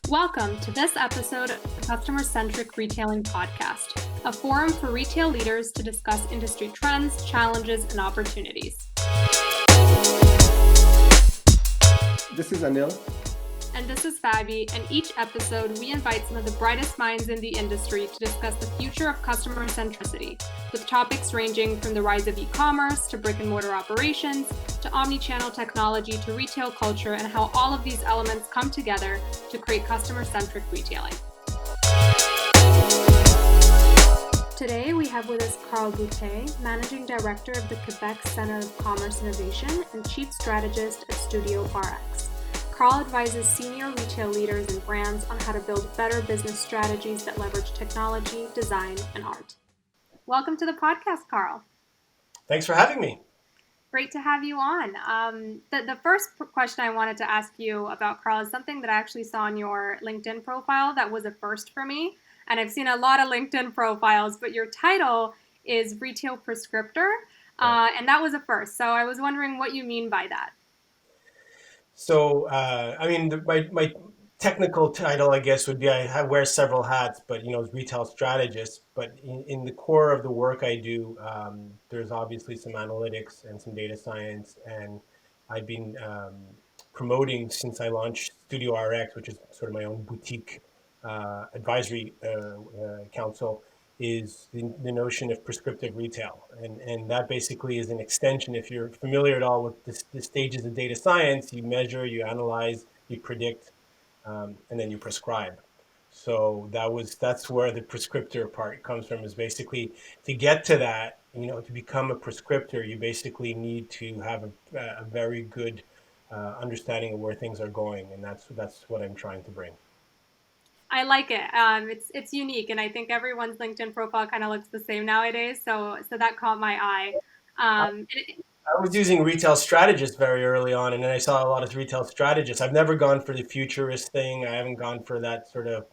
Welcome to this episode of the Customer-Centric Retailing Podcast, a forum for retail leaders to discuss industry trends, challenges, and opportunities. This is Anil. And this is Fabi, and each episode we invite some of the brightest minds in the industry to discuss the future of customer centricity, with topics ranging from the rise of e-commerce to brick-and-mortar operations, to omni-channel technology to retail culture, and how all of these elements come together to create customer-centric retailing. Today we have with us Carl Boutet, Managing Director of the Quebec Centre of Commerce Innovation and Chief Strategist at StudioRX. Carl advises senior retail leaders and brands on how to build better business strategies that leverage technology, design, and art. Welcome to the podcast, Carl. Thanks for having me. Great to have you on. The first question I wanted to ask you about, Carl, is something that I actually saw on your LinkedIn profile that was a first for me. And I've seen a lot of LinkedIn profiles, but your title is Retail Prescriptor, and that was a first. So I was wondering what you mean by that. So, my technical title, I guess, would be I wear several hats, but retail strategist. But in the core of the work I do, there's obviously some analytics and some data science, and I've been promoting since I launched StudioRX, which is sort of my own boutique advisory council, is the notion of prescriptive retail. And that basically is an extension. If you're familiar at all with the stages of data science, you measure, you analyze, you predict, and then you prescribe. So that's where the prescriptor part comes from, is basically to get to that, to become a prescriptor, you basically need to have a very good understanding of where things are going. And that's what I'm trying to bring. I like it. It's unique, and I think everyone's LinkedIn profile kind of looks the same nowadays. So that caught my eye. I was using retail strategist very early on, and then I saw a lot of retail strategists. I've never gone for the futurist thing. I haven't gone for that sort of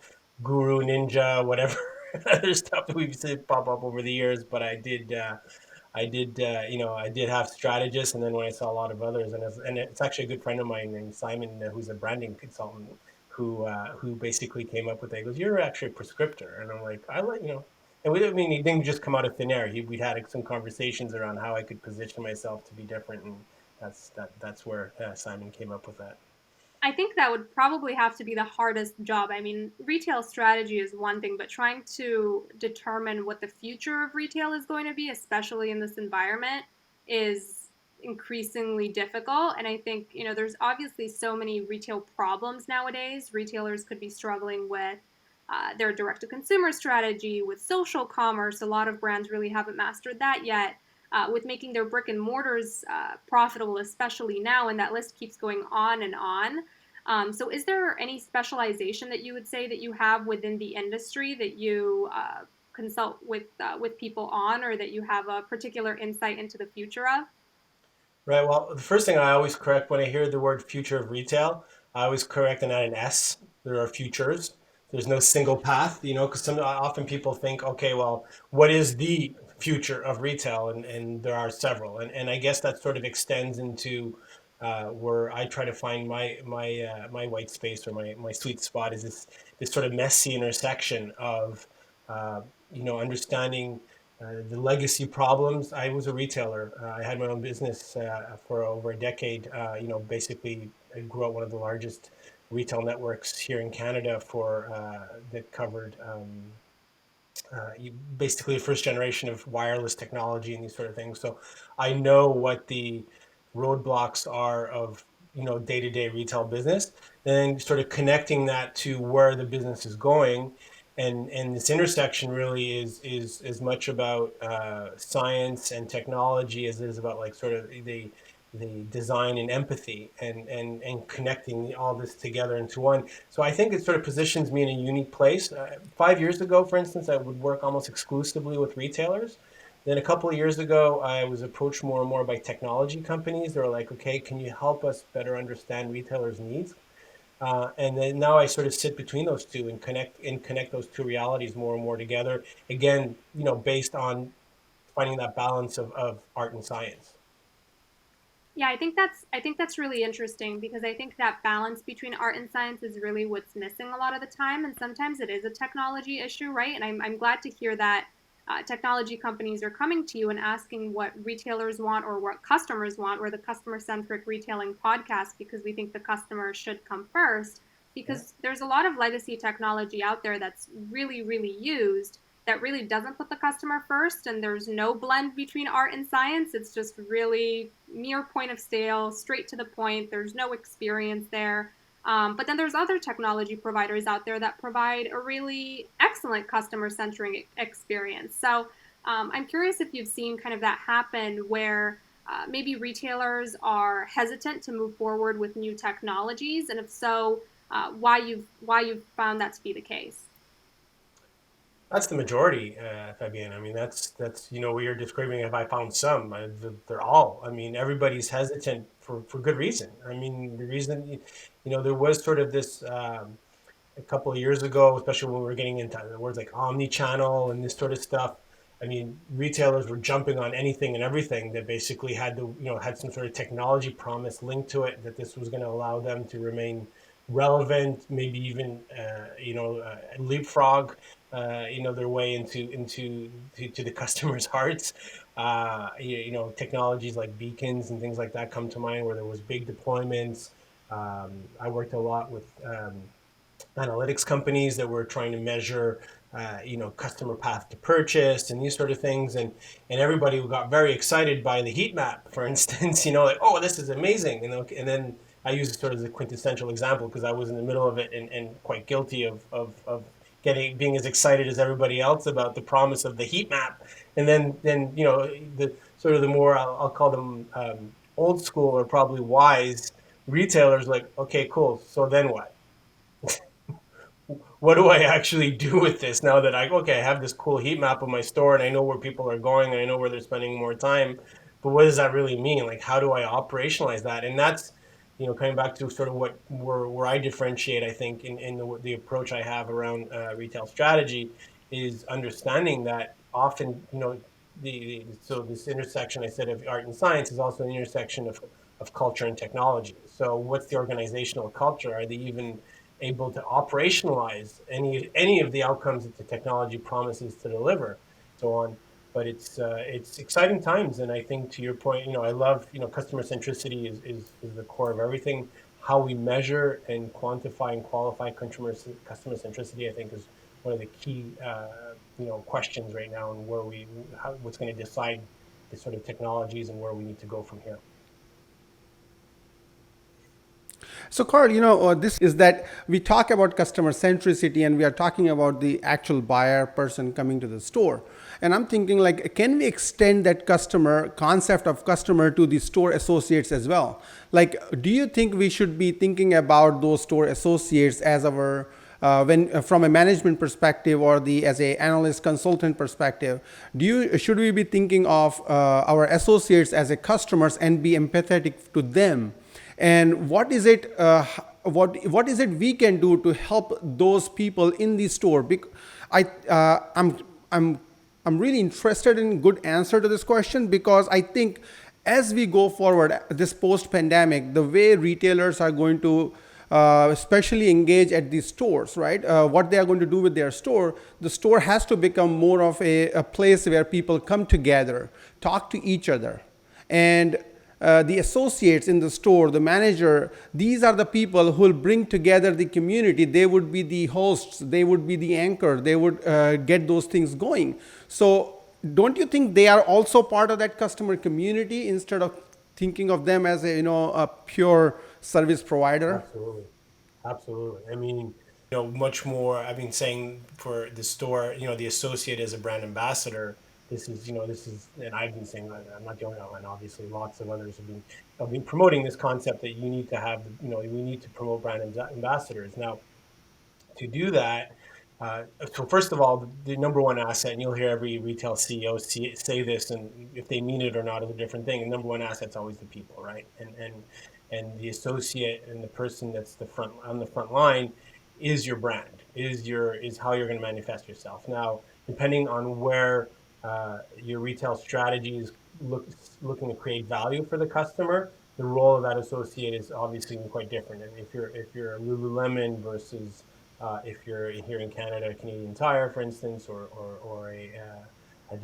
guru ninja, whatever other stuff that we've seen pop up over the years. But I did have strategists, and then when I saw a lot of others, and it's actually a good friend of mine named Simon, who's a branding consultant, who basically came up with it. He goes, "You're actually a prescriptor," and I'm like, And he didn't just come out of thin air. We'd had some conversations around how I could position myself to be different, and that's where Simon came up with that. I think that would probably have to be the hardest job. I mean, retail strategy is one thing, but trying to determine what the future of retail is going to be, especially in this environment, is increasingly difficult. And I think, there's obviously so many retail problems nowadays. Retailers could be struggling with their direct-to-consumer strategy, with social commerce. A lot of brands really haven't mastered that yet. With making their brick and mortars profitable, especially now, and that list keeps going on and on. So is there any specialization that you would say that you have within the industry that you consult with people on, or that you have a particular insight into the future of? Right. Well, the first thing I always correct when I hear the word future of retail, I always correct and add an S. There are futures. There's no single path, because often people think, okay, well, what is the future of retail? And there are several. And I guess that sort of extends into where I try to find my white space, or my sweet spot, is this sort of messy intersection of, understanding the legacy problems. I was a retailer. I had my own business for over a decade. Basically, I grew up one of the largest retail networks here in Canada that covered basically the first generation of wireless technology and these sort of things. So I know what the roadblocks are of day-to-day retail business, and sort of connecting that to where the business is going. And this intersection really is as much about science and technology as it is about like sort of the design and empathy, and connecting all this together into one. So I think it sort of positions me in a unique place. 5 years ago, for instance, I would work almost exclusively with retailers. Then a couple of years ago, I was approached more and more by technology companies. They were like, okay, can you help us better understand retailers' needs? And then now I sort of sit between those two and connect those two realities more and more together. Again, based on finding that balance of art and science. Yeah, I think that's really interesting because I think that balance between art and science is really what's missing a lot of the time, and sometimes it is a technology issue, right? And I'm glad to hear that technology companies are coming to you and asking what retailers want or what customers want. We're the customer-centric retailing podcast because we think the customer should come first. Yeah. Because there's a lot of legacy technology out there that's really, really used that really doesn't put the customer first, and there's no blend between art and science. It's just really mere point of sale, straight to the point. There's no experience there. But then there's other technology providers out there that provide a really excellent customer centric experience. So I'm curious if you've seen kind of that happen where maybe retailers are hesitant to move forward with new technologies, and if so, why you've found that to be the case. That's the majority, Fabienne. I mean, that's what you're describing. If I found some, they're all. I mean, everybody's hesitant for good reason. I mean, the reason, there was sort of this. A couple of years ago, especially when we were getting into the words like omni-channel and this sort of stuff. I mean, retailers were jumping on anything and everything that basically had some sort of technology promise linked to it, that this was going to allow them to remain relevant, maybe even leapfrog, their way to the customers' hearts. Technologies like beacons and things like that come to mind, where there was big deployments. I worked a lot with analytics companies that were trying to measure, customer path to purchase and these sort of things, and everybody got very excited by the heat map, for instance. Like, oh, this is amazing, and then I use it sort of as a quintessential example because I was in the middle of it and quite guilty of being as excited as everybody else about the promise of the heat map, and then the sort of the more I'll call them old school or probably wise retailers, like, okay, cool, so then what do I actually do with this now that I have this cool heat map of my store and I know where people are going and I know where they're spending more time, but what does that really mean? Like, how do I operationalize that? And that's, coming back to sort of where I differentiate, I think, in the approach I have around retail strategy, is understanding that often, so this intersection I said of art and science is also an intersection of culture and technology. So what's the organizational culture? Are they even able to operationalize any of the outcomes that the technology promises to deliver, so on. But it's exciting times, and I think to your point, I love, customer centricity is the core of everything. How we measure and quantify and qualify customer centricity, I think, is one of the key questions right now, and what's going to decide the sort of technologies and where we need to go from here. So, Carl, this is that we talk about customer centricity and we are talking about the actual buyer person coming to the store. And I'm thinking, like, can we extend that customer concept of customer to the store associates as well? Like, do you think we should be thinking about those store associates as our when from a management perspective or the as a analyst consultant perspective, should we be thinking of our associates as a customers and be empathetic to them? And what is it we can do to help those people in the store? I I'm I'm really interested in good answer to this question, because I think as we go forward, this post pandemic, the way retailers are going to especially engage at these stores, right? What they are going to do with their store, the store has to become more of a place where people come together, talk to each other. And the associates in the store, the manager, these are the people who will bring together the community. They would be the hosts, they would be the anchor, they would get those things going. So, don't you think they are also part of that customer community instead of thinking of them as a pure service provider? Absolutely. Absolutely. I mean, much more. I've been saying for the store, the associate as a brand ambassador. And I've been saying that I'm not the only one. Obviously, lots of others have been promoting this concept that you need to have, we need to promote brand ambassadors. Now, to do that, so first of all, the number one asset, and you'll hear every retail CEO say this, and if they mean it or not is a different thing. The number one asset's always the people, right? And the associate and the person that's on the front line is your brand, is how you're going to manifest yourself. Now, depending on where your retail strategy is looking to create value for the customer, the role of that associate is obviously quite different. And if you're a Lululemon versus if you're here in Canada, Canadian Tire, for instance, or a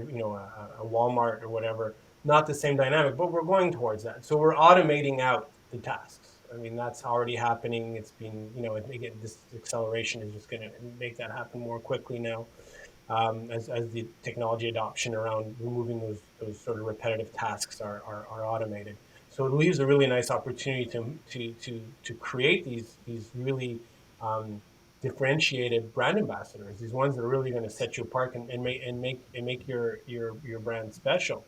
Walmart or whatever, not the same dynamic, but we're going towards that. So we're automating out the tasks. I mean, that's already happening. It's been, again, this acceleration is just going to make that happen more quickly now, as the technology adoption around removing those sort of repetitive tasks are automated. So it leaves a really nice opportunity to create these really differentiated brand ambassadors, these ones that are really going to set you apart and make your brand special.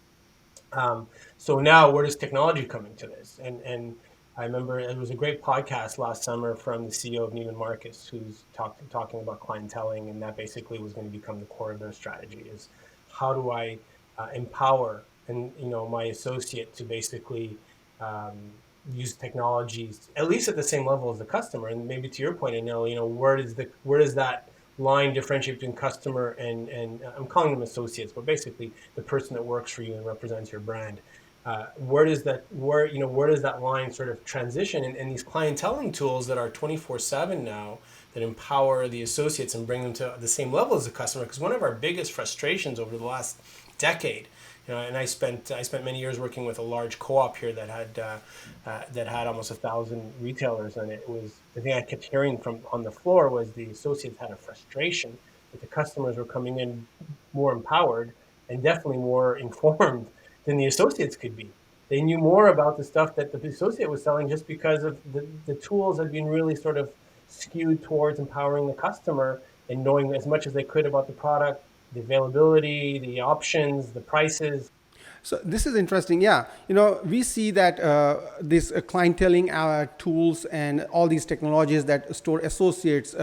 Um, so now, where does technology come into this? And I remember it was a great podcast last summer from the CEO of Neiman Marcus, who's talking about clienteling, and that basically was going to become the core of their strategy: is how do I empower and my associate to basically um, use technologies at least at the same level as the customer. And maybe to your point, Anil, where does that line differentiate between customer and I'm calling them associates, but basically the person that works for you and represents your brand. Where does that line sort of transition? And these clienteling tools that are 24/7 now, that empower the associates and bring them to the same level as the customer. Because one of our biggest frustrations over the last decade, and I spent many years working with a large co-op here that had almost 1,000 retailers, and it was the thing I kept hearing from on the floor was the associates had a frustration that the customers were coming in more empowered and definitely more informed than the associates could be. They knew more about the stuff that the associate was selling just because of the tools had been really sort of skewed towards empowering the customer and knowing as much as they could about the product, the availability, the options, the prices. So this is interesting. Yeah, we see that these clienteling tools and all these technologies that store associates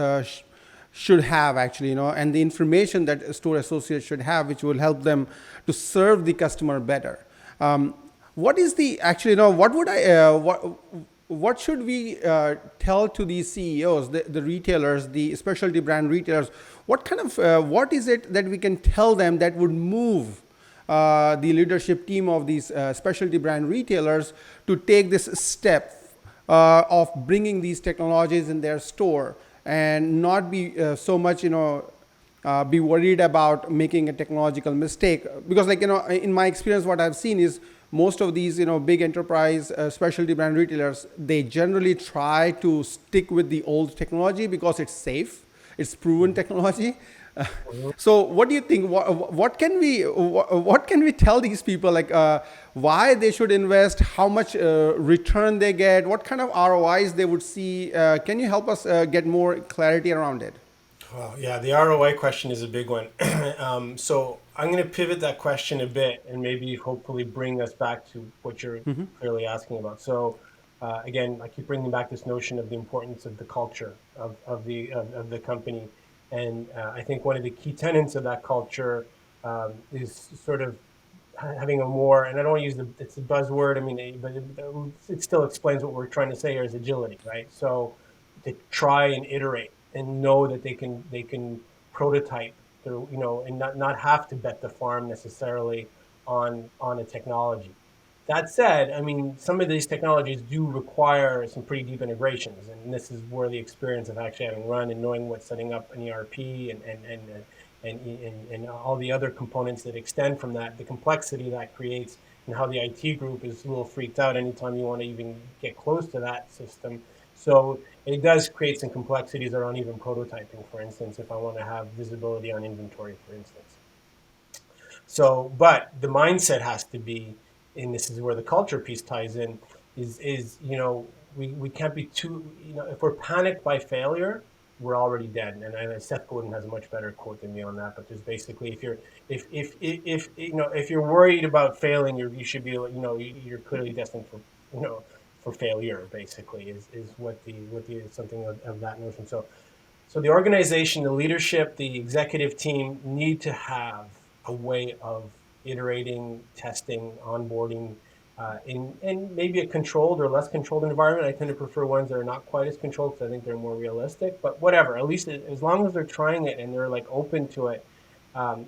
should have actually, and the information that store associates should have, which will help them to serve the customer better. What is the actually, what would I what should we tell to these CEOs, the retailers, the specialty brand retailers? What kind of what is it that we can tell them that would move the leadership team of these specialty brand retailers to take this step of bringing these technologies in their store and not be so much, be worried about making a technological mistake? Because, like, in my experience, what I've seen is most of these, big enterprise specialty brand retailers, they generally try to stick with the old technology because it's safe, it's proven technology. So what do you think? What can we tell these people, like, why they should invest, how much return they get, what kind of ROIs they would see? Can you help us get more clarity around it? Well, yeah, the ROI question is a big one. So I'm going to pivot that question a bit and maybe hopefully bring us back to what you're clearly asking about. So again, I keep bringing back this notion of the importance of the culture of the company. And I think one of the key tenets of that culture is sort of having a more, and I don't want to use it's a buzzword, I mean, but it still explains what we're trying to say here is agility, right? So to try and iterate and know that they can prototype through, and not have to bet the farm necessarily on a technology. That said, I mean, some of these technologies do require some pretty deep integrations, and this is where the experience of actually having run and knowing what setting up an ERP and all the other components that extend from that, the complexity that creates, and how the IT group is a little freaked out anytime you want to even get close to that system. So it does create some complexities around even prototyping, for instance, if I want to have visibility on inventory, for instance. So, but the mindset has to be, and this is where the culture piece ties in, is we can't be too, if we're panicked by failure, we're already dead. And Seth Godin has a much better quote than me on that. But there's basically, if you're worried about failing, you should be, you're clearly destined for failure. Basically, is what the something of that notion. So the organization, the leadership, the executive team need to have a way of iterating, testing, onboarding, in maybe a controlled or less controlled environment. I tend to prefer ones that are not quite as controlled because I think they're more realistic. But whatever, at least as long as they're trying it and they're like open to it, um,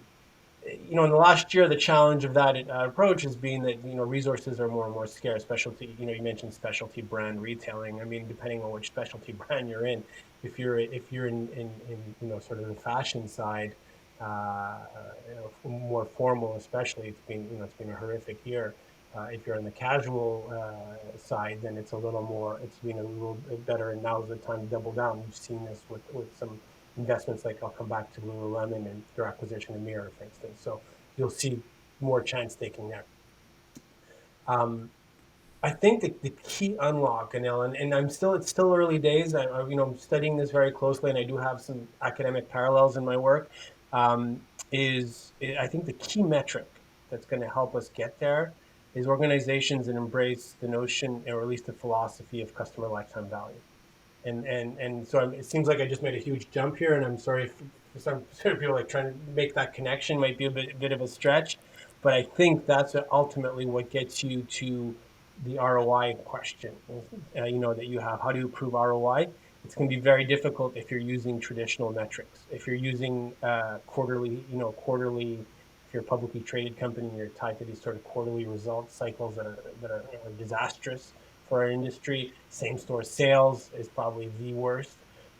in the last year, the challenge of that approach has been that resources are more and more scarce. Specialty, you mentioned specialty brand retailing. I mean, depending on which specialty brand you're in, if you're in sort of the fashion side, more formal, especially, it's been a horrific year. If you're on the casual side, then it's been a little bit better, and now's the time to double down. We've seen this with some investments, like I'll come back to Lululemon and their acquisition of Mirror, for instance. So you'll see more chance taking there. Um, I think that the key unlock, and it's still early days. I'm studying this very closely, and I do have some academic parallels in my work. Um, I think the key metric that's going to help us get there is organizations that embrace the notion, or at least the philosophy, of customer lifetime value. And so it seems like I just made a huge jump here, and I'm sorry for some people, like trying to make that connection might be a bit of a stretch, but I think that's ultimately what gets you to the ROI question. That you have. How do you prove ROI? It's going to be very difficult if you're using traditional metrics. If you're using quarterly, if you're a publicly traded company, you're tied to these sort of quarterly results cycles that are disastrous for our industry. Same store sales is probably the worst.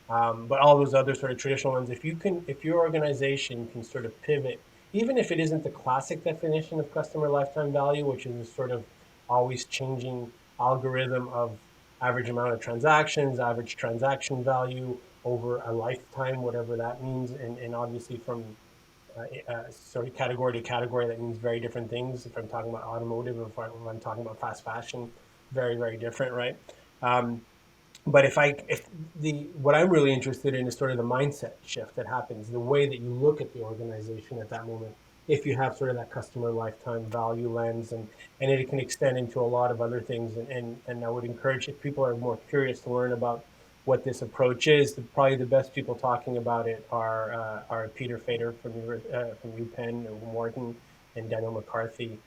But all those other sort of traditional ones, if your organization can sort of pivot, even if it isn't the classic definition of customer lifetime value, which is a sort of always changing algorithm of average amount of transactions, average transaction value over a lifetime, whatever that means, and obviously from sort of category to category, that means very different things. If I'm talking about automotive, if I'm talking about fast fashion, very, very different, right? Um, but if the what I'm really interested in is sort of the mindset shift that happens, the way that you look at the organization at that moment. If you have sort of that customer lifetime value lens, and it can extend into a lot of other things, and I would encourage, if people are more curious to learn about what this approach is, probably the best people talking about it are Peter Fader from UPenn, or Wharton, and Daniel McCarthy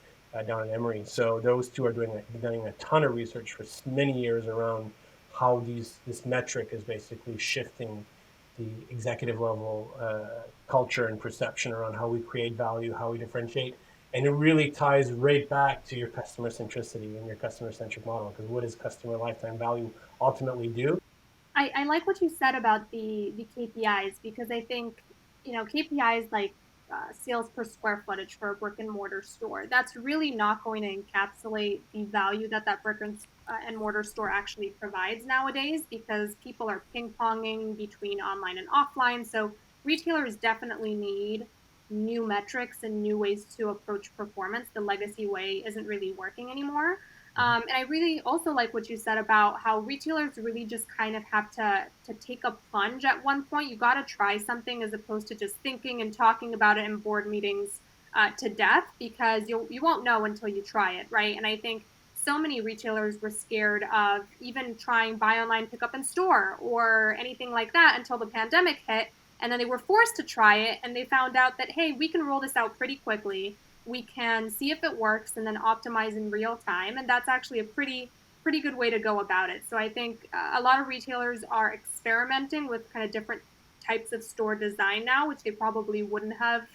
down at Emory. So those two are doing a ton of research for many years around how this metric is basically shifting the executive level culture and perception around how we create value, how we differentiate. And it really ties right back to your customer centricity and your customer centric model. Because what does customer lifetime value ultimately do? I like what you said about the KPIs because I think KPIs like sales per square footage for a brick and mortar store, that's really not going to encapsulate the value that brick and mortar store actually provides nowadays because people are ping ponging between online and offline. So retailers definitely need new metrics and new ways to approach performance. The legacy way isn't really working anymore. And I really also like what you said about how retailers really just kind of have to take a plunge at one point. You got to try something as opposed to just thinking and talking about it in board meetings to death because you won't know until you try it, right? And I think so many retailers were scared of even trying buy online, pick up in store or anything like that until the pandemic hit. And then they were forced to try it and they found out that, hey, we can roll this out pretty quickly. We can see if it works and then optimize in real time. And that's actually a pretty good way to go about it. So I think a lot of retailers are experimenting with kind of different types of store design now, which they probably wouldn't have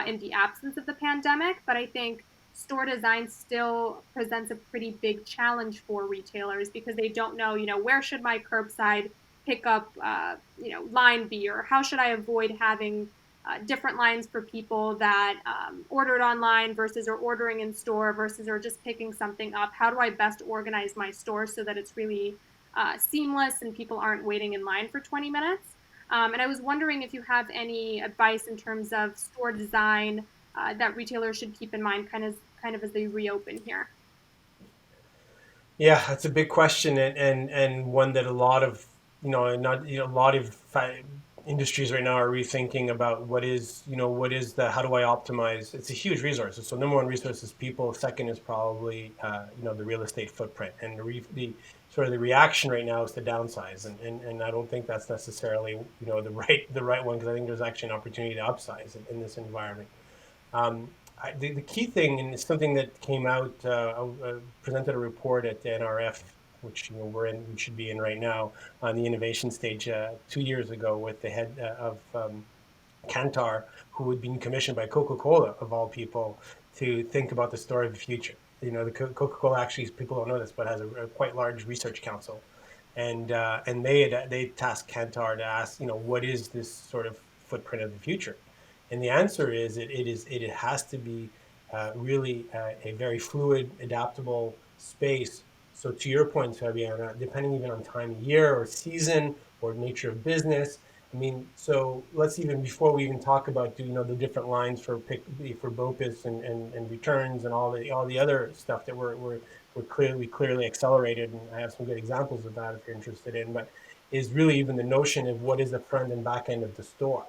in the absence of the pandemic. But I think store design still presents a pretty big challenge for retailers because they don't know, where should my curbside pickup, line be, or how should I avoid having different lines for people that ordered online versus are ordering in store versus are just picking something up. How do I best organize my store so that it's really seamless and people aren't waiting in line for 20 minutes? And I was wondering if you have any advice in terms of store design that retailers should keep in mind, kind of as they reopen here. Yeah, that's a big question, and one that a lot of not a lot of industries right now are rethinking about what is the how do I optimize? It's a huge resource. So number one resource is people. Second is probably the real estate footprint, and the sort of the reaction right now is to downsize, and I don't think that's necessarily the right one, because I think there's actually an opportunity to upsize in this environment. The key thing, and it's something that came out, presented a report at the NRF, which we should be in right now, on the innovation stage 2 years ago, with the head of Kantar, who had been commissioned by Coca-Cola, of all people, to think about the story of the future. The Coca-Cola actually, people don't know this, but has a quite large research council, and they tasked Kantar to ask, what is this sort of footprint of the future, and the answer is it has to be really a very fluid, adaptable space. So to your point, Fabiana, depending even on time of year or season or nature of business, I mean, so let's even before we even talk about the different lines for BOPIS and returns and all the other stuff that we're clearly accelerated, and I have some good examples of that if you're interested in, but is really even the notion of what is the front and back end of the store,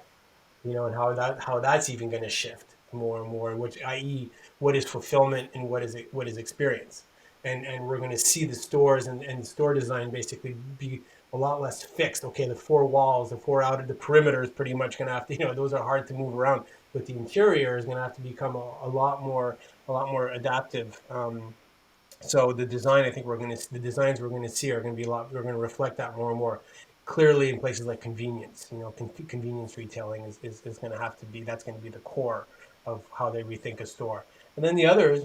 and how that's even going to shift more and more, which, i.e., what is fulfillment and what is experience, and we're going to see the stores and store design basically be a lot less fixed. Okay, the four walls, the perimeter is pretty much going to have to, those are hard to move around, but the interior is going to have to become a lot more adaptive. So the design, I think the designs we're going to see are going to be we're going to reflect that more and more clearly in places like convenience. Convenience retailing is going to have to be, that's going to be the core of how they rethink a store. And then the others,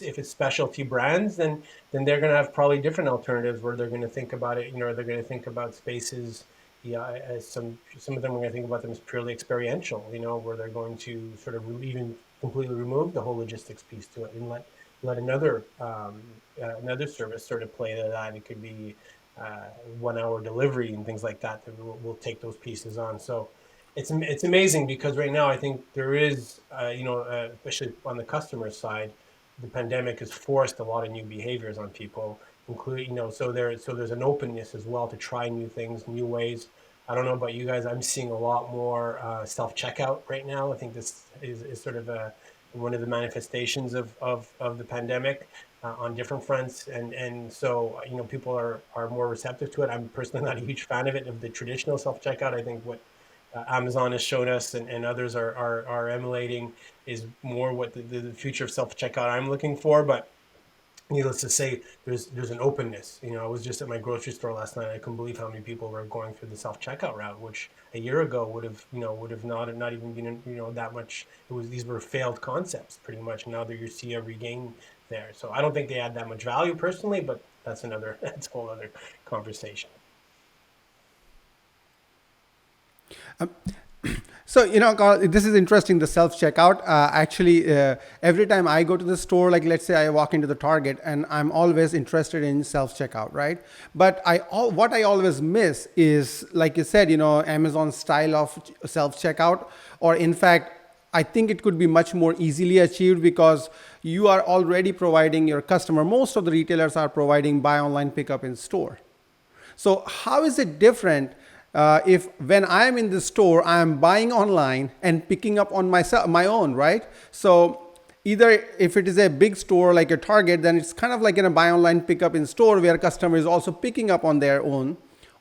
if it's specialty brands, then they're going to have probably different alternatives where they're going to think about it. They're going to think about spaces. Yeah, as some of them are going to think about them as purely experiential. Where they're going to sort of even completely remove the whole logistics piece to it and let another service sort of play to that. It could be 1 hour delivery and things like that will take those pieces on. So it's amazing because right now I think there is, especially on the customer side, the pandemic has forced a lot of new behaviors on people, including, so there's an openness as well to try new things, new ways. I don't know about you guys. I'm seeing a lot more self-checkout right now. I think this is sort of one of the manifestations of the pandemic on different fronts, and so people are more receptive to it. I'm personally not a huge fan of it, of the traditional self-checkout. I think what Amazon has shown us, and others are emulating, is more what the future of self-checkout I'm looking for. But needless to say, there's an openness. I was just at my grocery store last night. I couldn't believe how many people were going through the self checkout route, which a year ago would have not even been that much. These were failed concepts pretty much. Now that you see every gain there, so I don't think they add that much value personally, but that's that's a whole other conversation. So, Carl, this is interesting, the self checkout. Actually, every time I go to the store, like let's say I walk into the Target, and I'm always interested in self checkout, right? But what I always miss is, like you said, Amazon style of self checkout, or in fact, I think it could be much more easily achieved because you are already providing your customer, most of the retailers are providing buy online, pick up in store. So how is it different if when I'm in the store, I'm buying online and picking up on my own, right? So either if it is a big store like a Target, then it's kind of like in a buy online, pick up in store where a customer is also picking up on their own.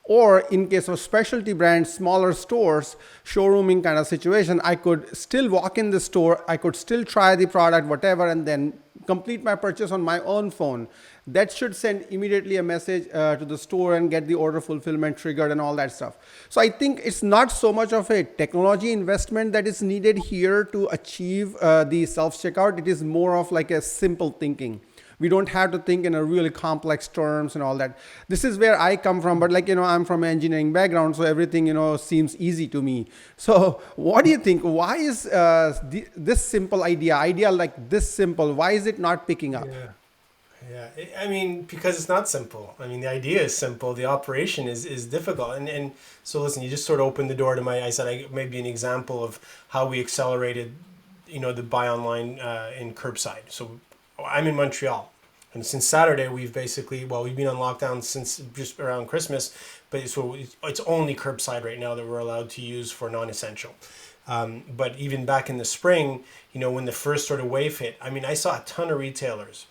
Or in case of specialty brands, smaller stores, showrooming kind of situation, I could still walk in the store, I could still try the product, whatever, and then complete my purchase on my own phone. That should send immediately a message to the store and get the order fulfillment triggered and all that stuff. So I think it's not so much of a technology investment that is needed here to achieve the self checkout. It is more of like a simple thinking. We don't have to think in a really complex terms and all that. This is where I come from, but I'm from an engineering background, so everything seems easy to me. So what do you think? Why is this simple idea like this simple? Why is it not picking up? Yeah. Yeah, I mean, because it's not simple. I mean, the idea is simple. The operation is difficult. And so listen, you just sort of opened the door to I said maybe an example of how we accelerated, the buy online in curbside. So I'm in Montreal. And since Saturday, we've been on lockdown since just around Christmas, but so it's only curbside right now that we're allowed to use for non-essential. But even back in the spring, when the first sort of wave hit, I mean, I saw a ton of retailers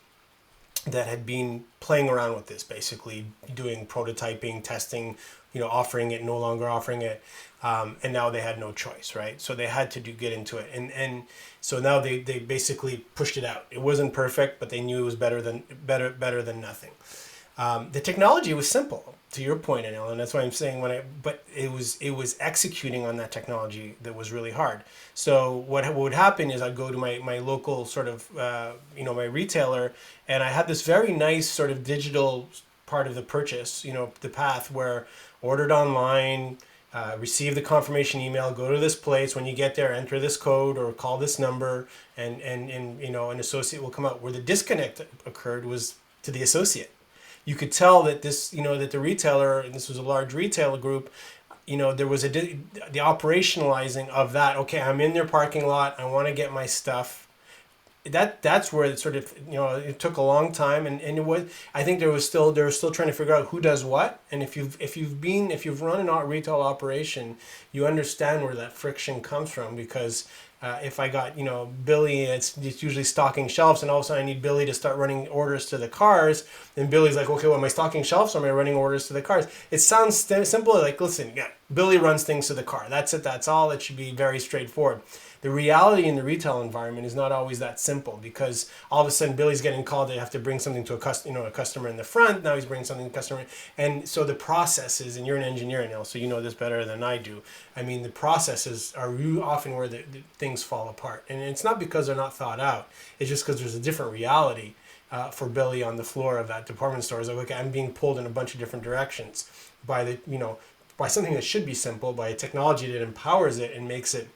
that had been playing around with this, basically doing prototyping, testing, offering it, no longer offering it, and now they had no choice, right? So they had to get into it, and so now they basically pushed it out. It wasn't perfect, but they knew it was better than nothing. The technology was simple, to your point, Anil, and that's why I'm saying but it was executing on that technology that was really hard. So what would happen is I'd go to my local sort of my retailer, and I had this very nice sort of digital part of the purchase, the path where ordered online, receive the confirmation email, go to this place. When you get there, enter this code or call this number, and an associate will come out. Where the disconnect occurred was to the associate. You could tell that that the retailer, and this was a large retail group, there was the operationalizing of that. Okay, I'm in their parking lot. I want to get my stuff. That's where it sort of it took a long time, and it was, I think they were still trying to figure out who does what. And if you've run a retail operation, you understand where that friction comes from, because if I got Billy, it's usually stocking shelves, and all of a sudden I need Billy to start running orders to the cars, and Billy's like, okay, well, am I stocking shelves or am I running orders to the cars? It sounds simple, like, listen, yeah, Billy runs things to the car, that's it, that's all. It should be very straightforward. The reality in the retail environment is not always that simple, because all of a sudden Billy's getting called. They have to bring something to a customer in the front. Now he's bringing something to the customer, and so the processes. And you're an engineer now, so you know this better than I do. I mean, the processes are often where the things fall apart, and it's not because they're not thought out. It's just because there's a different reality for Billy on the floor of that department store. It's like, okay, I'm being pulled in a bunch of different directions by by something that should be simple, by a technology that empowers it and makes it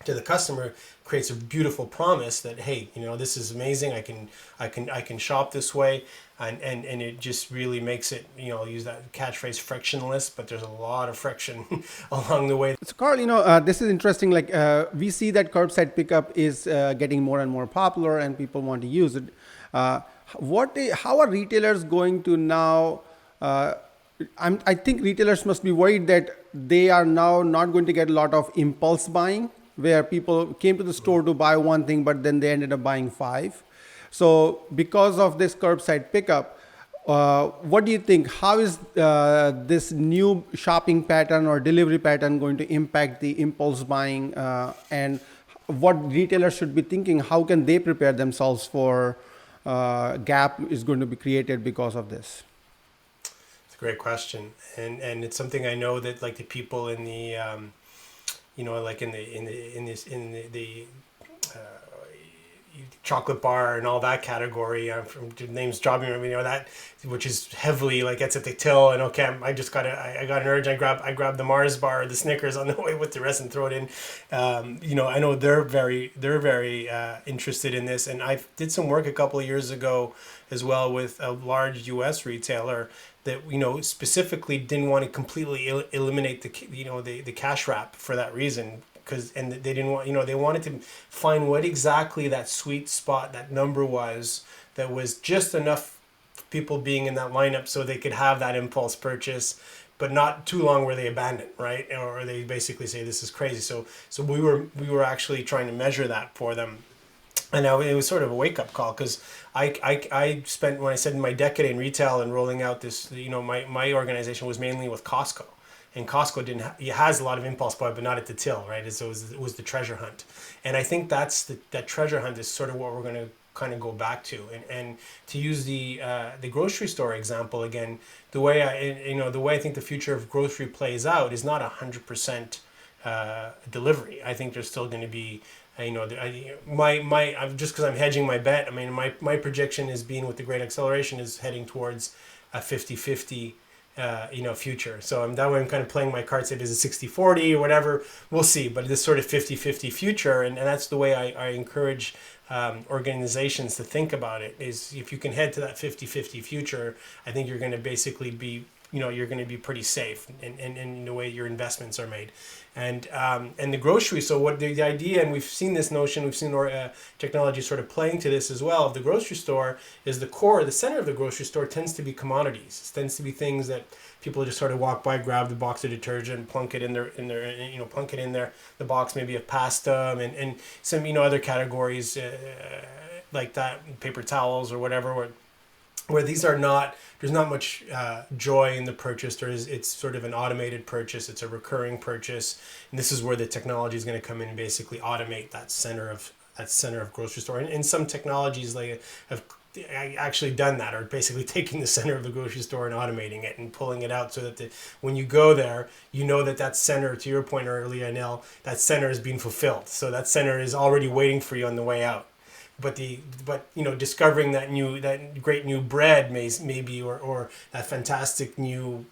to the customer, creates a beautiful promise that, hey, this is amazing. I can shop this way, and it just really makes it, use that catchphrase, frictionless. But there's a lot of friction along the way. So, Carl, this is interesting. Like, we see that curbside pickup is getting more and more popular, and people want to use it. How are retailers going to now? I think retailers must be worried that they are now not going to get a lot of impulse buying, where people came to the store to buy one thing, but then they ended up buying 5. So because of this curbside pickup, what do you think? How is this new shopping pattern or delivery pattern going to impact the impulse buying, and what retailers should be thinking? How can they prepare themselves for gap is going to be created because of this? It's a great question, and it's something I know that, like, the people in the like in the chocolate bar and all that category, from the names dropping, that, which is heavily like gets at the till, and okay, I got an urge, I grab the Mars bar or the Snickers on the way with the rest and throw it in. I know they're very interested in this, and I did some work a couple of years ago as well with a large U.S. retailer that specifically didn't want to completely eliminate the cash wrap for that reason, and they didn't want they wanted to find what exactly that sweet spot, that number was, that was just enough people being in that lineup so they could have that impulse purchase, but not too long where they abandon, right? Or they basically say this is crazy. So we were actually trying to measure that for them. And now it was sort of a wake-up call, because I spent, when I said my decade in retail and rolling out this, my organization was mainly with Costco. And Costco it has a lot of impulse buy, but not at the till, right? So it was the treasure hunt. And I think that treasure hunt is sort of what we're going to kind of go back to. And to use the grocery store example again, the way I think the future of grocery plays out is not 100% delivery. I think there's still going to be, just because I'm hedging my bet, I mean, my projection is, being with the great acceleration, is heading towards a 50-50 future. So that way I'm kind of playing my cards. Say it is a 60-40 or whatever, we'll see, but this sort of 50-50 future, and that's the way I encourage organizations to think about it, is if you can head to that 50-50 future, I think you're going to basically be, you're going to be pretty safe in the way your investments are made. And the grocery, so what the idea, and we've seen this notion, we've seen technology sort of playing to this as well, of the grocery store, is the center of the grocery store tends to be commodities. It tends to be things that people just sort of walk by, grab the box of detergent, plunk it in the box maybe of pasta, and some other categories like that, paper towels or whatever, where these are not, there's not much joy in the purchase. It's sort of an automated purchase. It's a recurring purchase, and this is where the technology is going to come in and basically automate that center of grocery store. And some technologies like have actually done that, or basically taking the center of the grocery store and automating it and pulling it out so that when you go there, you know that that center, to your point earlier, Anil, that center is being fulfilled. So that center is already waiting for you on the way out. But discovering that great new bread maybe, or that fantastic new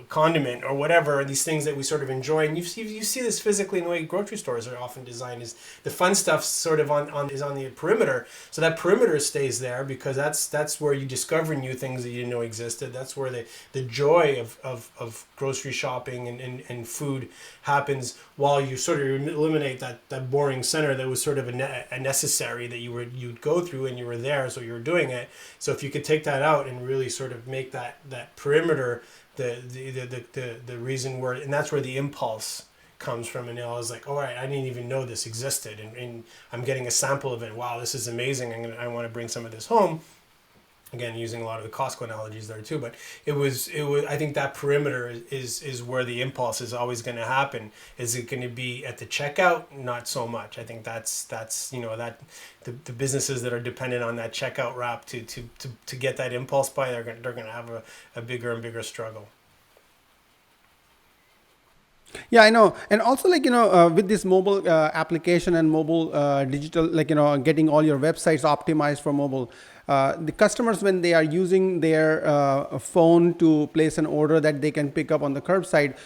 condiment or whatever, these things that we sort of enjoy, and you see this physically in the way grocery stores are often designed, is the fun stuff sort of on the perimeter. So that perimeter stays there because that's where you discover new things that you didn't know existed. That's where the joy of grocery shopping and food happens, while you sort of eliminate that boring center that was sort of a necessary that you'd go through, and you were there, so you were doing it. So if you could take that out and really sort of make that perimeter the reason where, and that's where the impulse comes from. And I was like, all right, I didn't even know this existed, and I'm getting a sample of it. Wow, this is amazing. I want to bring some of this home. Again, using a lot of the Costco analogies there too, but it was. I think that perimeter is where the impulse is always going to happen. Is it going to be at the checkout? Not so much. I think that's that the businesses that are dependent on that checkout wrap to get that impulse buy, they're going to have a bigger and bigger struggle. Yeah, I know. And also, with this mobile application and mobile digital, getting all your websites optimized for mobile, the customers, when they are using their phone to place an order that they can pick up on the curbside,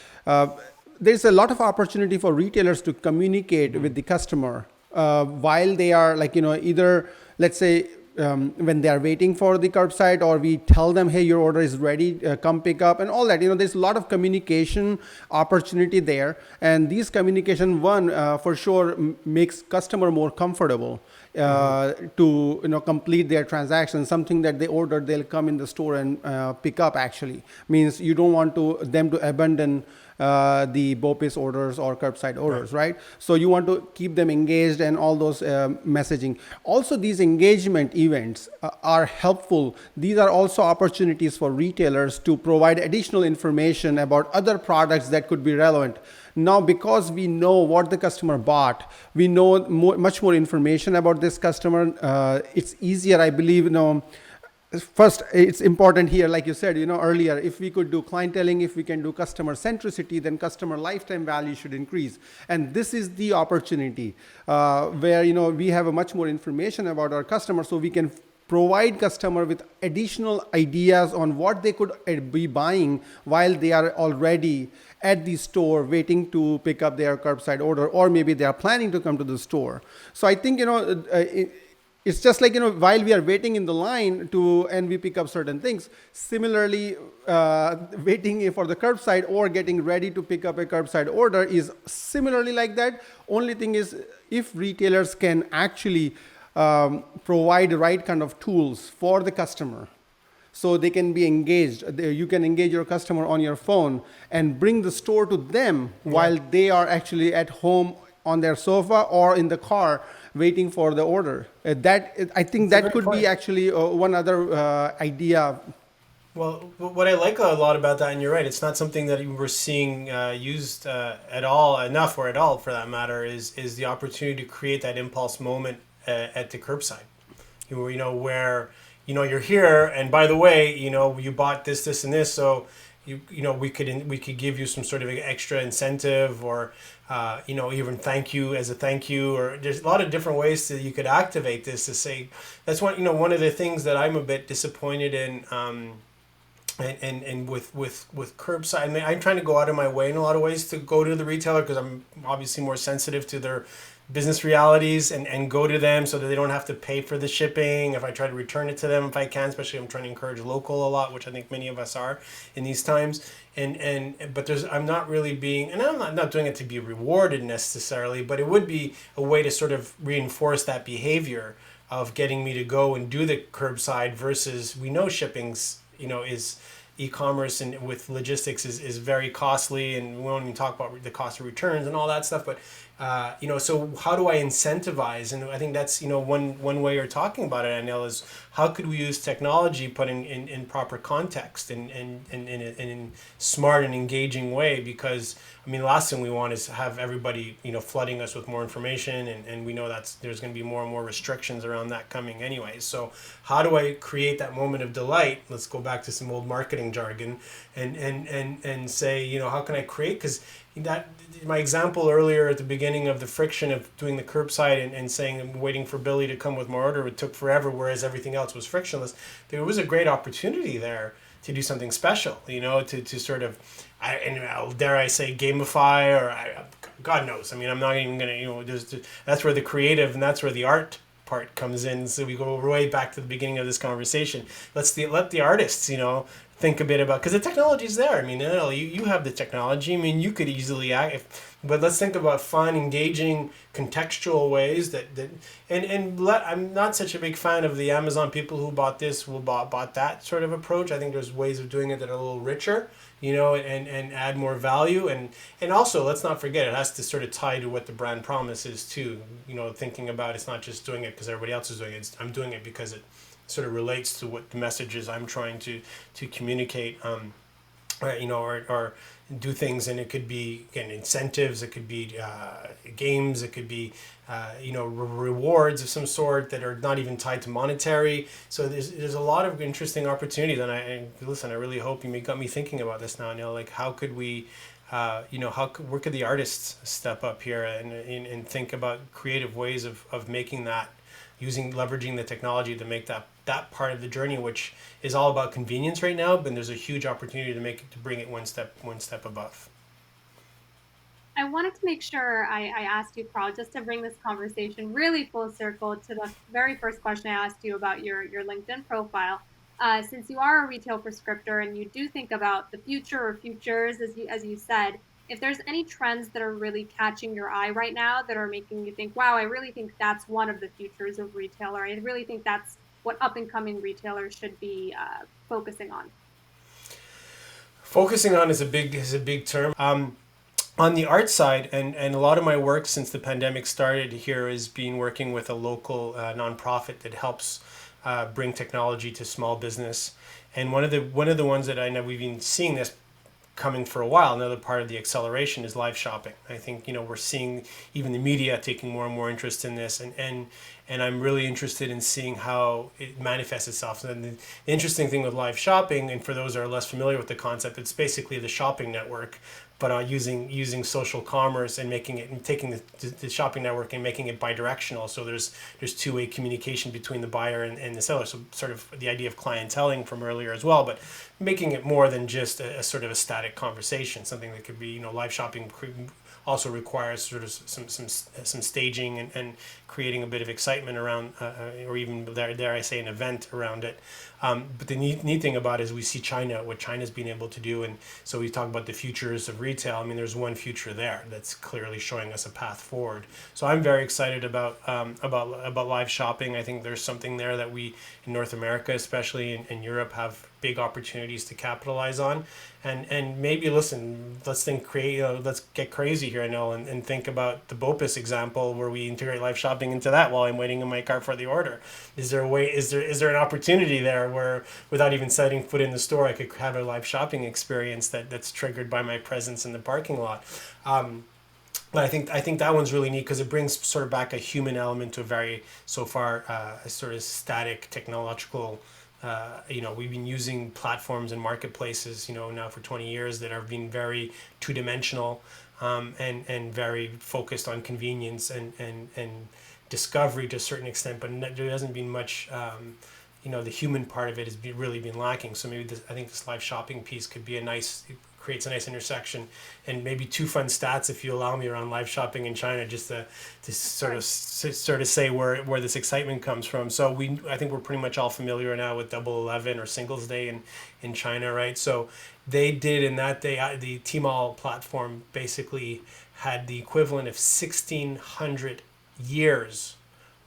there's a lot of opportunity for retailers to communicate with the customer while they are either, let's say, when they are waiting for the curbside, or we tell them, hey, your order is ready, come pick up, and all that. There's a lot of communication opportunity there, and these communication, for sure, makes customer more comfortable to complete their transaction. Something that they ordered, they'll come in the store and pick up. Actually, means you don't want them to abandon the BOPIS orders or curbside orders, right? So you want to keep them engaged and all those messaging. Also, these engagement events are helpful. These are also opportunities for retailers to provide additional information about other products that could be relevant. Now, because we know what the customer bought, we know much more information about this customer. It's easier, I believe, first, it's important here, like you said, earlier, if we could do clienteling, if we can do customer centricity, then customer lifetime value should increase. And this is the opportunity where, we have a much more information about our customer, so we can provide customer with additional ideas on what they could be buying while they are already at the store waiting to pick up their curbside order, or maybe they are planning to come to the store. So I think, it's just like, while we are waiting in the line and we pick up certain things, similarly, waiting for the curbside or getting ready to pick up a curbside order is similarly like that. Only thing is, if retailers can actually provide the right kind of tools for the customer, so they can be engaged. You can engage your customer on your phone and bring the store to them while they are actually at home on their sofa or in the car waiting for the order. I think that could be actually one other idea. Well, what I like a lot about that, and you're right, it's not something that we're seeing used at all, enough, or at all for that matter, is the opportunity to create that impulse moment at the curbside. Where you're here, and by the way, you bought this, and this, so we could give you some sort of extra incentive, or even thank you as a thank you, or there's a lot of different ways that you could activate this to say. That's one of the things that I'm a bit disappointed in. And with curbside, I mean, I'm trying to go out of my way in a lot of ways to go to the retailer, because I'm obviously more sensitive to their business realities, and go to them so that they don't have to pay for the shipping. If I try to return it to them, if I can, especially I'm trying to encourage local a lot, which I think many of us are in these times. But I'm not really being, and I'm not doing it to be rewarded necessarily, but it would be a way to sort of reinforce that behavior of getting me to go and do the curbside, versus we know shipping's, is e-commerce, and with logistics is very costly, and we won't even talk about the cost of returns and all that stuff. But So how do I incentivize? And I think that's, one way you're talking about it, Anil, is how could we use technology put in proper context and in smart and engaging way? Because I mean, the last thing we want is have everybody, flooding us with more information, and we know there's going to be more and more restrictions around that coming anyway. So how do I create that moment of delight? Let's go back to some old marketing jargon, and say, how can I create? Because that my example earlier at the beginning of the friction of doing the curbside and saying I'm waiting for Billy to come with my order, it took forever, whereas everything else was frictionless. There was a great opportunity there to do something special, to sort of, dare I say, gamify, or God knows. I mean, I'm not even gonna, that's where the creative and that's where the art part comes in. So we go way back to the beginning of this conversation. Let the artists, think a bit about, because the technology is there. I mean, you have the technology. I mean, you could easily act, but let's think about fun, engaging, contextual ways I'm not such a big fan of the Amazon people who bought this will bought that sort of approach. I think there's ways of doing it that are a little richer, and add more value, and also let's not forget it has to sort of tie to what the brand promise is too. Thinking about it's not just doing it because everybody else is doing it. I'm doing it because it sort of relates to what the messages I'm trying to communicate, or do things. And it could be, again, incentives, it could be games, it could be rewards of some sort that are not even tied to monetary. So there's a lot of interesting opportunities. And listen, I really hope you got me thinking about this now. Like, how could we where could the artists step up here and think about creative ways of making that, leveraging the technology to make that part of the journey, which is all about convenience right now, but there's a huge opportunity to bring it one step above. I wanted to make sure I asked you, Carl, just to bring this conversation really full circle to the very first question I asked you about your LinkedIn profile. Since you are a retail prescriptor and you do think about the future or futures, as you said, if there's any trends that are really catching your eye right now that are making you think, wow, I really think that's one of the futures of retail, or I really think that's what up and coming retailers should be focusing on. Focusing on is a big term. On the art side, and a lot of my work since the pandemic started here is being working with a local nonprofit that helps bring technology to small business. And one of the ones that I know we've been seeing this coming for a while. Another part of the acceleration is live shopping. I think we're seeing even the media taking more and more interest in this, and I'm really interested in seeing how it manifests itself. And the interesting thing with live shopping, and for those that are less familiar with the concept, it's basically the shopping network, but using social commerce and taking the shopping network and making it bidirectional. So there's two-way communication between the buyer and the seller. So sort of the idea of clienteling from earlier as well, but making it more than just a sort of a static conversation. Something that could be, live shopping also requires sort of some staging and creating a bit of excitement around, or even dare I say, an event around it. But the neat thing about it is we see what China's been able to do, and so we talk about the futures of retail. I mean, there's one future there that's clearly showing us a path forward. So I'm very excited about live shopping. I think there's something there that we in North America, especially in Europe, have big opportunities to capitalize on, and maybe let's get crazy here, I know, and think about the Bopis example where we integrate live shopping into that while I'm waiting in my car for the order. Is there an opportunity there where without even setting foot in the store I could have a live shopping experience that's triggered by my presence in the parking lot? But I think that one's really neat because it brings sort of back a human element to a very, so far, sort of static technological. We've been using platforms and marketplaces, now for 20 years that have been very two-dimensional, and very focused on convenience and discovery to a certain extent, but there hasn't been much. The human part of it has really been lacking. So maybe I think this live shopping piece could be creates a nice intersection. And maybe two fun stats, if you allow me, around live shopping in China, just to sort of say where this excitement comes from. So I think we're pretty much all familiar now with Double 11 or Singles Day in China, right? So they did in that day, the Tmall platform basically had the equivalent of 1,600 years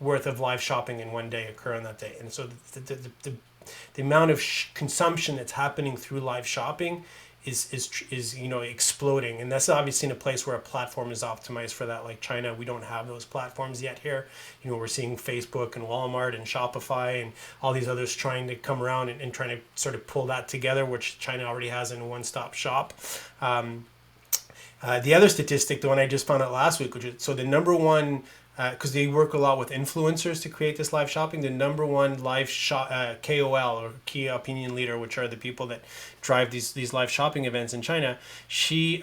worth of live shopping in one day occur on that day. And so the amount of consumption that's happening through live shopping is exploding, and that's obviously in a place where a platform is optimized for that. Like China, we don't have those platforms yet here. We're seeing Facebook and Walmart and Shopify and all these others trying to come around and trying to sort of pull that together, which China already has in a one-stop shop. The other statistic, the one I just found out last week, which is so the number one, because they work a lot with influencers to create this live shopping, the number one live KOL, or key opinion leader, which are the people that drive these live shopping events in China, she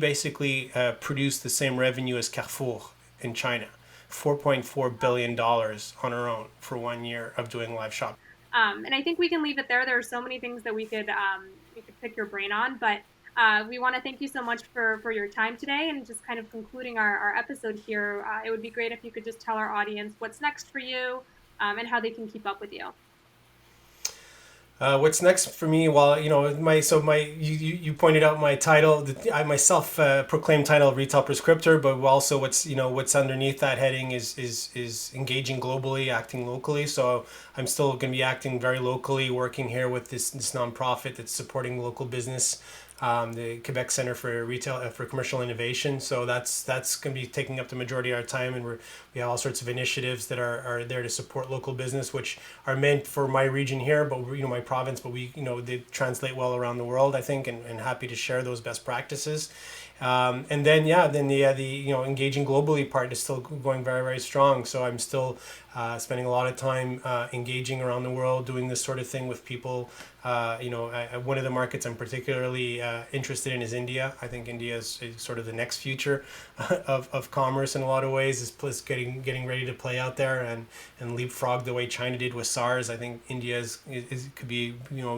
basically produced the same revenue as Carrefour in China, $4.4 billion on her own for 1 year of doing live shopping. And I think we can leave it there. There are so many things that we could pick your brain on, but we want to thank you so much for your time today, and just kind of concluding our episode here. It would be great if you could just tell our audience what's next for you, and how they can keep up with you. What's next for me? Well, you pointed out my title. I myself proclaimed title Retail Prescriptor, but also what's underneath that heading is engaging globally, acting locally. So I'm still going to be acting very locally, working here with this nonprofit that's supporting local business, the Quebec Center for Retail for Commercial Innovation. So that's going to be taking up the majority of our time, and we have all sorts of initiatives that are there to support local business, which are meant for my region here, but my province, but they translate well around the world, I think, and happy to share those best practices. And then the engaging globally part is still going very, very strong. So I'm still spending a lot of time engaging around the world, doing this sort of thing with people. One of the markets I'm particularly interested in is India. I think India is sort of the next future of commerce in a lot of ways. Is getting ready to play out there and leapfrog the way China did with SARS. I think India could be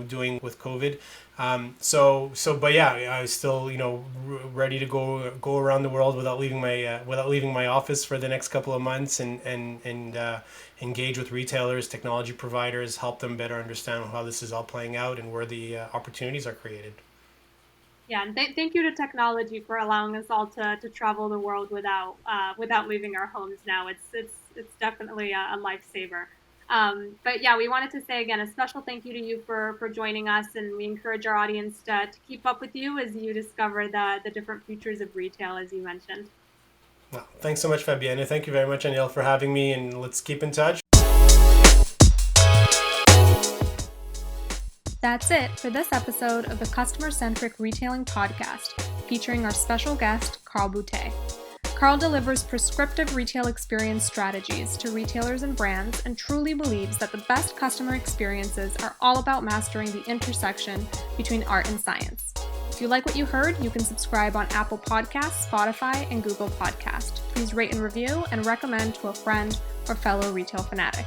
doing with COVID. But yeah, I was still ready to go around the world without leaving my office for the next couple of months, and engage with retailers, technology providers, help them better understand how this is all playing out and where the opportunities are created. Yeah, and thank you to technology for allowing us all to travel the world without leaving our homes now. It's definitely a lifesaver. But yeah, we wanted to say again a special thank you to you for joining us, and we encourage our audience to keep up with you as you discover the different futures of retail, as you mentioned. Well, thanks so much, Fabienne. Thank you very much, Anil, for having me, and let's keep in touch. That's it for this episode of the Customer-Centric Retailing Podcast, featuring our special guest, Carl Boutet. Carl delivers prescriptive retail experience strategies to retailers and brands, and truly believes that the best customer experiences are all about mastering the intersection between art and science. If you like what you heard, you can subscribe on Apple Podcasts, Spotify, and Google Podcast. Please rate and review, and recommend to a friend or fellow retail fanatic.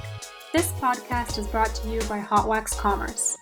This podcast is brought to you by Hot Wax Commerce.